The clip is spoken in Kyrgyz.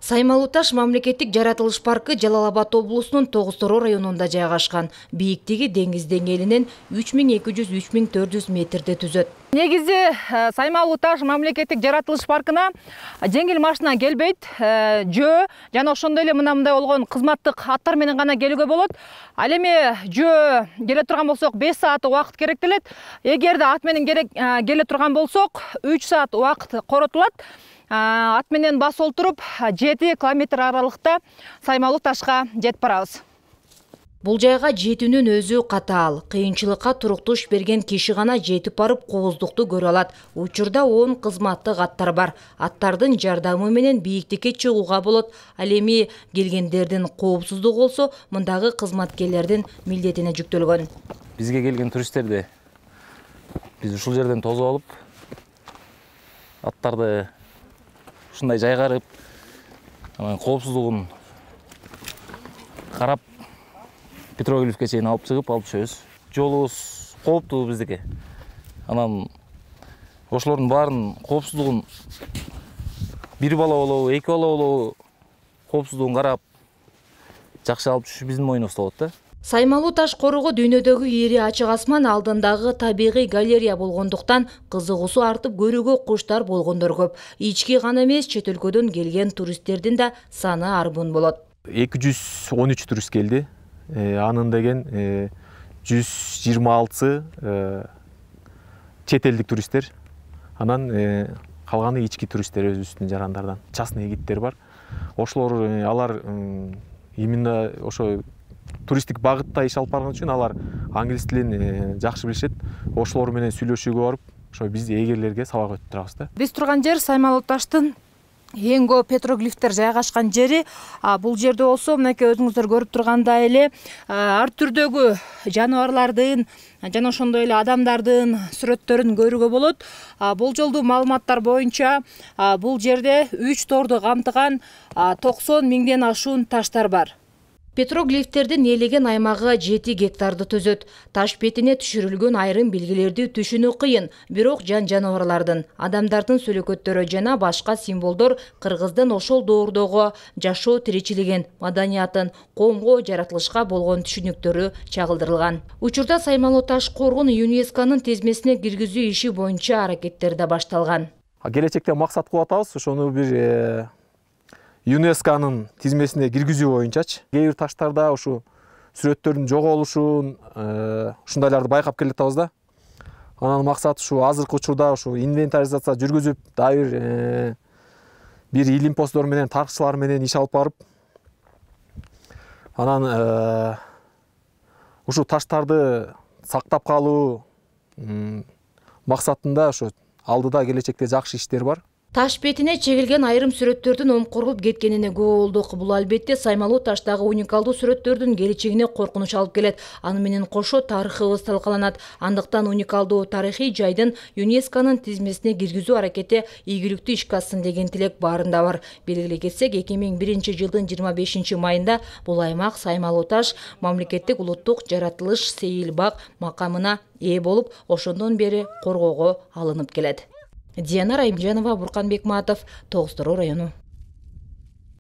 Саймалуу таш мамлекеттик жаратылыш паркы Жалал Абад облусунун Тогуз-Тороо районунда жайгашкан. Бийиктиги деңиз деңгээлинен 3200–3400 метрде түзөт. Негизи Саймалуу таш мамлекеттик жаратылыш паркына жеңил машина келбейт. Жөө жана ошондой эле мындай болгон кызматтык аттар менен гана келүүгө болот. Ал эми жөө келе турган болсок 5 саат убакыт керектелет. Эгерде ат менен келе турган болсок 3 саат убакыт коротулат. Ат менен бас олтуруп 7 километр аралыкта Саймалуу ташка жетип барабыз. Бул жайга жетүүнүн өзү катаал. Кыйынчылыкка туруктуш берген киши гана жетип барып кооздукту көрө алат. Учурда 10 кызматтык аттар бар. Аттардын жардамы менен бийиктикке чыгууга болот. Ал эми келгендердин коопсуздугу болсо мындагы кызматкерлердин милдетине жүктөлгөн. Бизге келген туристтерди биз ушул жерден тосуп алып, аттарды ушундай жайгарып, коопсуздугун карап, Петроглифке чейин алып чыгып алып түшөбүз. Жолубуз кооптуу биздики. Анан ошолордун баарын коопсуздугун бир бала болобу, эки бала болобу, коопсуздугун карап, жакшы алып түшүш биздин мойнубузда болот да. Саймалуу таш корого дүйнөдөгү эри ачык асман алдындагы табигый галерея болгондуктан кызыгуусу артып көрүүгө куштар болгондор көп. Ички гана эмес, чет өлкөдөн келген туристтердин да саны арбын болот. 213 турист келди. Анын деген 126 чет элдик туристтер. Анан калганы ички туристтер өзүбүздүн жарандардан. Частный гидтер бар. Ошолор алар именно ошо туристтик багытта иш алып барган үчүн алар англис тилин жакшы билишет. Ошолор менен сүйлөшүүгө барып, ошо биз эгерлерге сабак өтүп турабыз да. Биз турган жер Саймалуу таштын эң көп петроглифтер жайгашкан жери. Бул жерде болсо мынакей өзүңүздөр көрүп тургандай эле ар түрдөгү жаныбарлардын жана ошондой эле адамдардын сүрөттөрүн көрүүгө болот. Болжолдуу маалыматтар боюнча бул жерде 3 торду камтыган 90 миңден ашуун таштар бар. Петроглифтердин ээлеген аймагы 7 гектарды түзөт. Таш бетине түшүрүлгөн айрым белгилерди түшүнүү кыйын, бирок жаныбарлардын, адамдардын сүлөкөттөрү жана башка символдор кыргыздын ошол доордогу жашоо тиричилигин, маданиятын, коомго, жаратылышка болгон түшүнүктөрү чагылдырылган. Учурда Саймалуу таш коргун ЮНЕСКОнун тизмесине киргизүү иши боюнча аракеттер да башталган. Келечекте максат кылып атабыз, ошону бир ЮНЕСКонун тизмесине киргизүү боюнчачы. Кээ бир таштарда ушу сүрөттөрдүн жоголушун, ушундайларды байкап келатабыз да. Анан максат ушу азыркы учурда ушу инвентаризация жүргүзүп, дагы бир илимпоздор менен, тарыхчылар менен иш алып барып, анан ушу таштарды сактап калуу максатында ушу алдыда келечекте жакшы иштер бар. Таш бетине чегилген айрым сүрөттөрдүн омкорулуп кеткенине күбө болдук. Бул албетте Саймалуу таштагы уникалдуу сүрөттөрдүн келечегине коркунуч алып келет. Аны менен кошо тарыхыбыз талкаланат. Андыктан уникалдуу тарыхый жайдын ЮНЕСКонун тизмесине киргизүү аракети ийгиликтүү ишке ашсын деген тилек баарында бар. Белгилей кетсек, 2001-жылдын 25 майында бул аймак Саймалуу таш мамлекеттик улуттук жаратылыш сейилбак макамына ээ болуп, ошондон бери коргоого алынып келет. Диана Райымжанова, Буркан Бекматов, Тогуз-Тороо району.